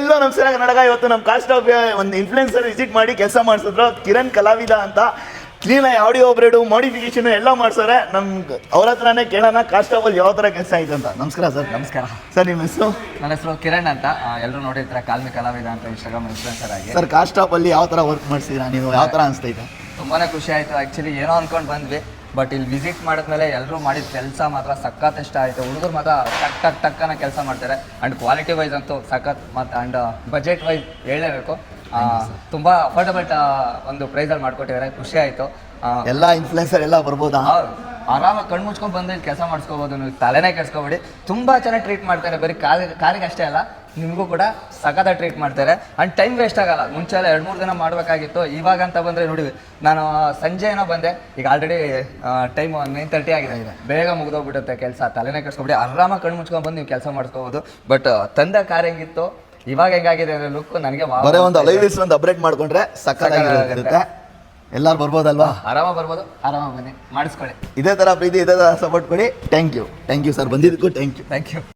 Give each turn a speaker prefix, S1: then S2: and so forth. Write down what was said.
S1: ಎಲ್ಲೋ ನಮಸ್ಕಾರ ಕರ್ನಾಟಕ. ಇವತ್ತು ನಮ್ಮ ಕಾಸ್ಟ್ ಆಫ್ ಒಂದು ಇನ್ಫ್ಲುಯೆನ್ಸರ್ ವಿಸಿಟ್ ಮಾಡಿ ಕೆಲಸ ಮಾಡಿಸಿದ್ರು. ಕಿರಣ್ ಕಲಾವಿದ ಅಂತ ಕ್ಲೀನಾಗಿ ಆಡಿಯೋ ಅಪ್ಗ್ರೇಡು ಮಾಡಿಫಿಕೇಶನ್ ಎಲ್ಲ ಮಾಡ್ಸೋರೆ. ನಮ್ಗೆ ಅವ್ರ ಹತ್ರನೇ ಕೇಳೋಣ ಕಾಸ್ಟ್ ಆಫಲ್ಲಿ ಯಾವ ಥರ ಕೆಲಸ ಆಯ್ತು ಅಂತ. ನಮಸ್ಕಾರ ಸರ್.
S2: ನಮಸ್ಕಾರ
S1: ಸರ್. ನಿಮ್ಮ ಹೆಸರು?
S2: ನನ್ನ ಹೆಸರು ಕಿರಣ್ ಅಂತ. ಎಲ್ಲರೂ ನೋಡಿರ್ತಾರೆ ಕಾಲ್ಮಿ ಕಲಾವಿದ ಅಂತ ಇನ್ಸ್ಟಾಗ್ರಾಮ್ ಇನ್ಫ್ಲುಯೆನ್ಸರ್ ಆಗಿ.
S1: ಸರ್, ಕಾಸ್ಟ್ ಆಫಲ್ಲಿ ಯಾವ ಥರ ವರ್ಕ್ ಮಾಡಿಸಿದ್ರಾ ನೀವು? ಯಾವ ಥರ ಅನಿಸ್ತೈತೆ?
S2: ತುಂಬಾ ಖುಷಿ ಆಯಿತು. ಆ್ಯಕ್ಚುಲಿ ಏನೋ ಅಂದ್ಕೊಂಡು ಬಂದ್ವಿ, ಬಟ್ ಇಲ್ಲಿ ವಿಸಿಟ್ ಮಾಡಿದ್ಮೇಲೆ ಎಲ್ಲರೂ ಮಾಡಿದ ಕೆಲಸ ಮಾತ್ರ ಸಖತ್ ಇಷ್ಟ ಆಯಿತು. ಹುಡುಗರು ಮಾತ್ರ ಟಕ್ಕನ ಕೆಲಸ ಮಾಡ್ತಾರೆ. ಆ್ಯಂಡ್ ಕ್ವಾಲಿಟಿ ವೈಸ್ ಅಂತೂ ಸಖತ್ ಮತ್ತು ಆ್ಯಂಡ್ ಬಜೆಟ್ ವೈಸ್ ಹೇಳಲೇಬೇಕು. ತುಂಬ ಅಫೋರ್ಡಬಲ್ ಒಂದು ಪ್ರೈಸಲ್ಲಿ ಮಾಡಿಕೊಟ್ಟಿದ್ದಾರೆ. ಖುಷಿ ಆಯಿತು.
S1: ಎಲ್ಲ ಇನ್ಫ್ಲುಯೆನ್ಸರ್ ಎಲ್ಲ ಬರ್ಬೋದಾ?
S2: ಆರಾಮಾಗಿ ಕಣ್ಣು ಮುಚ್ಕೊಂಡು ಬಂದು ಇಲ್ಲಿ ಕೆಲಸ ಮಾಡಿಸ್ಕೋಬೋದು. ನೀವು ತಲೆನೇ ಕೆಡಿಸ್ಕೊಬೇಡಿ. ತುಂಬ ಚೆನ್ನಾಗಿ ಟ್ರೀಟ್ ಮಾಡ್ತಾರೆ. ಬರೀ ಕಾರಿಗೆ ಅಷ್ಟೇ ಅಲ್ಲ, ನಿಮಗೂ ಕೂಡ ಸಖತ್ತಾಗಿ ಟ್ರೀಟ್ ಮಾಡ್ತಾರೆ. ಆ್ಯಂಡ್ ಟೈಮ್ ವೇಸ್ಟ್ ಆಗಲ್ಲ. ಮುಂಚೆ ಎಲ್ಲ 2-3 ದಿನ ಮಾಡಬೇಕಾಗಿತ್ತು. ಇವಾಗ ಅಂತ ಬಂದರೆ ನೋಡಿ, ನಾನು ಸಂಜೆ ಏನೋ ಬಂದೆ, ಈಗ ಆಲ್ರೆಡಿ ಟೈಮ್ 9:30 ಆಗಿದೆ. ಬೇಗ ಮುಗಿದೋಗ್ಬಿಡುತ್ತೆ ಕೆಲಸ. ತಲೆನೇ ಕೆಡಿಸ್ಕೊಬಿಡಿ. ಆರಾಮಾಗಿ ಕಣ್ಣು ಮುಚ್ಕೊಂಡು ಬಂದು ನೀವು ಕೆಲಸ ಮಾಡಿಸ್ಕೋಬೋದು. ಬಟ್ ತಂದ ಕಾರ್ ಹೆಂಗಿತ್ತು, ಇವಾಗ ಹೆಂಗಾಗಿದೆ ಅಂದರೆ ಲುಕ್ ನನಗೆ
S1: ಬರೀ ಒಂದು ಲೈವ್ಸ್ ಒಂದು ಅಪ್ಡೇಟ್ ಮಾಡ್ಕೊಂಡ್ರೆ ಸಕ್ಕತ್ತಾಗಿರುತ್ತೆ. ಎಲ್ಲರೂ ಬರ್ಬೋದಲ್ವಾ?
S2: ಆರಾಮಾಗಿ ಬರ್ಬೋದು. ಆರಾಮಾಗಿ ಬನ್ನಿ, ಮಾಡಿಸ್ಕೊಳ್ಳಿ.
S1: ಇದೇ ಥರ ಪ್ರೀತಿ, ಇದೇ ಥರ ಸಪೋರ್ಟ್ ಕೊಡಿ. Thank you sir. ಬಂದಿದ್ದಕ್ಕೂ ಥ್ಯಾಂಕ್ ಯು.